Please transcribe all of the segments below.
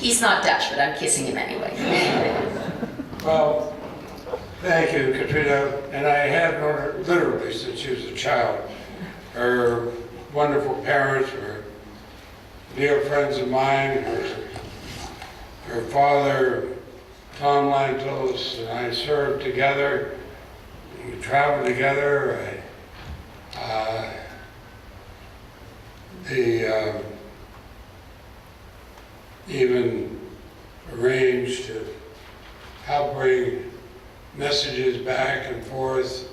He's not Dutch, but I'm kissing him anyway. Well, thank you, Katrina. And I have known her literally since she was a child. Her wonderful parents were dear friends of mine. Her father, Tom Lantos, and I served together. We traveled together. Even arranged to help bring messages back and forth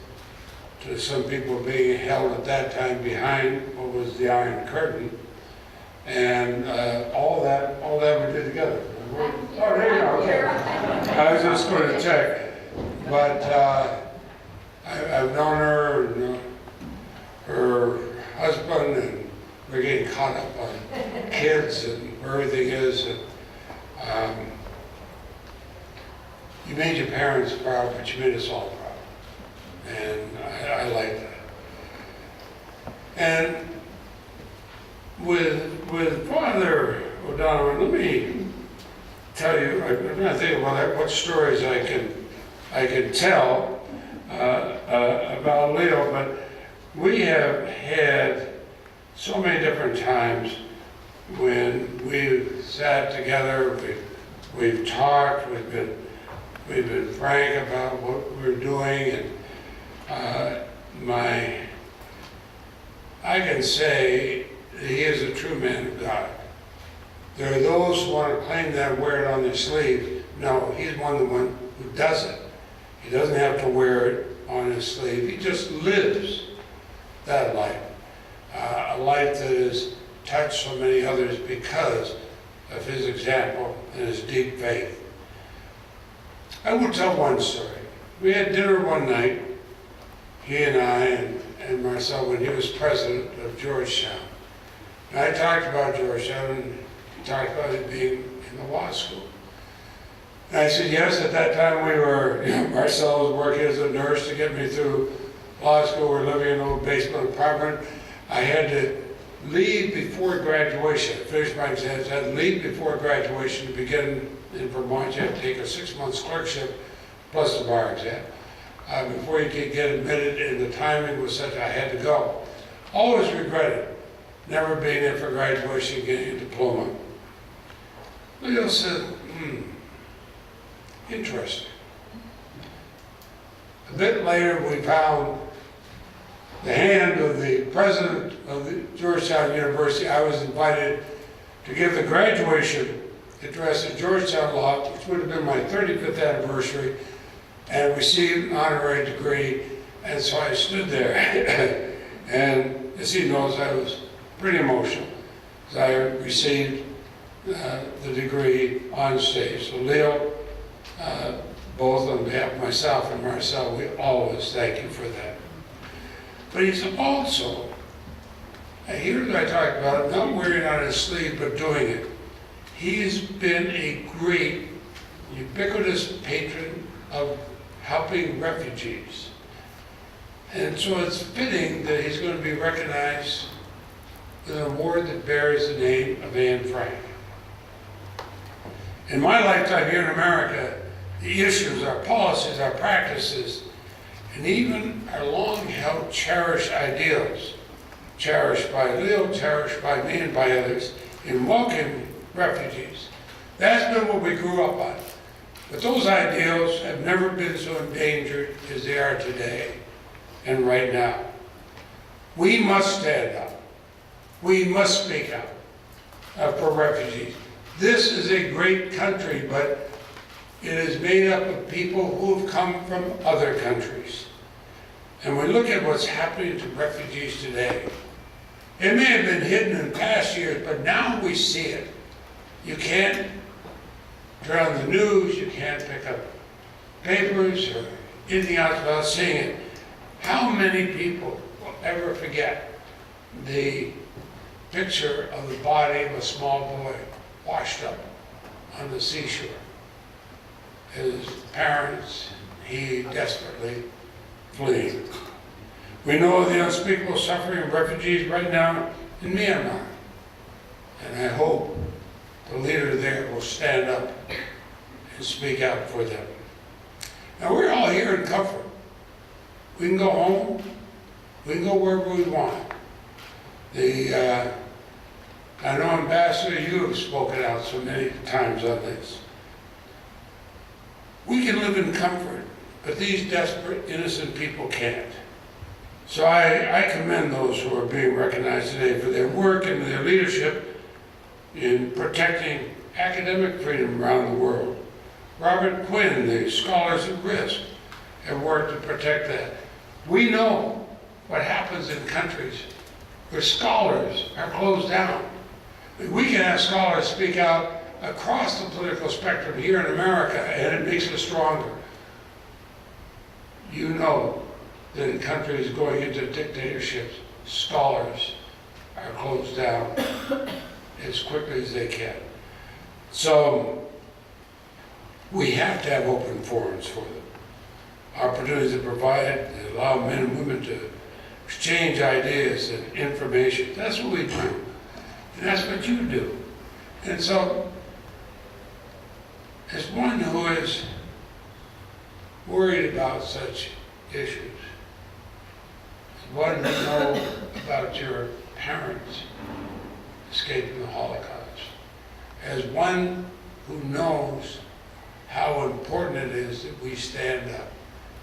to some people being held at that time behind what was the Iron Curtain, and all that we did together. Oh, there you go. Okay. I was just going to check, but I've known her and her husband, and we're getting caught up on kids and where everything is. And, you made your parents proud, but you made us all proud. And I like that. And with Father O'Donovan, let me tell you, I'm trying to think about what stories I can tell about Leo, but we have had so many different times when we've sat together, we've talked, we've been frank about what we're doing, and I can say that he is a true man of God. There are those who want to claim that and wear it on their sleeve. No, he's one who doesn't. He doesn't have to wear it on his sleeve. He just lives that life, a life that has touched so many others because of his example and his deep faith. I will tell one story. We had dinner one night, he and I and Marcel, when he was president of Georgetown. And I talked about Georgetown, and he talked about it being in the law school. And I said, yes, at that time we were, Marcel was working as a nurse to get me through law school. We're living in a little basement apartment. I had to leave before graduation. I finished my exams. I had to leave before graduation to begin in Vermont. You have to take a 6 months clerkship plus the bar exam before you could get admitted, and the timing was such I had to go. Always regretted never being in for graduation, getting a diploma. Leo said, interesting. A bit later, we found the hand of the president of the Georgetown University. I was invited to give the graduation address at Georgetown Law, which would have been my 35th anniversary, and received an honorary degree. And so I stood there, and as he knows, I was pretty emotional as I received the degree on stage. So Leo, both on behalf of myself and Marcel, we always thank you for that. But he's also, here I talk about it, not wearing it on his sleeve, but doing it. He's been a great, ubiquitous patron of helping refugees. And so it's fitting that he's going to be recognized with an award that bears the name of Anne Frank. In my lifetime here in America, the issues, our policies, our practices, and even our long-held cherished ideals, cherished by Leo, cherished by me and by others, in welcoming refugees. That's been what we grew up on. But those ideals have never been so endangered as they are today and right now. We must stand up. We must speak out for refugees. This is a great country, but it is made up of people who have come from other countries. And we look at what's happening to refugees today. It may have been hidden in past years, but now we see it. You can't turn on the news, you can't pick up papers or anything else without seeing it. How many people will ever forget the picture of the body of a small boy washed up on the seashore? His parents, he desperately fleeing. We know of the unspeakable suffering of refugees right now in Myanmar. And I hope the leader there will will stand up and speak out for them. Now, we're all here in comfort. We can go home. We can go wherever we want. I know, Ambassador, you have spoken out so many times on this. We can live in comfort, but these desperate, innocent people can't. So I commend those who are being recognized today for their work and their leadership in protecting academic freedom around the world. Robert Quinn, the Scholars at Risk, have worked to protect that. We know what happens in countries where scholars are closed down. We can have scholars speak out across the political spectrum here in America, and it makes us stronger. You know that in countries going into dictatorships, scholars are closed down as quickly as they can. So we have to have open forums for them. Opportunities to provide, that allow men and women to exchange ideas and information. That's what we do. And that's what you do. And so, as one who is worried about such issues, as one who knows about your parents escaping the Holocaust, as one who knows how important it is that we stand up,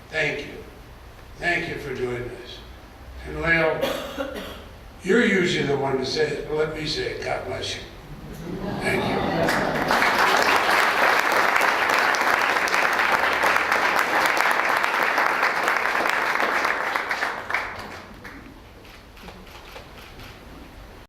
thank you. Thank you for doing this. And Leo, you're usually the one to say it, but let me say it. God bless you. Thank you.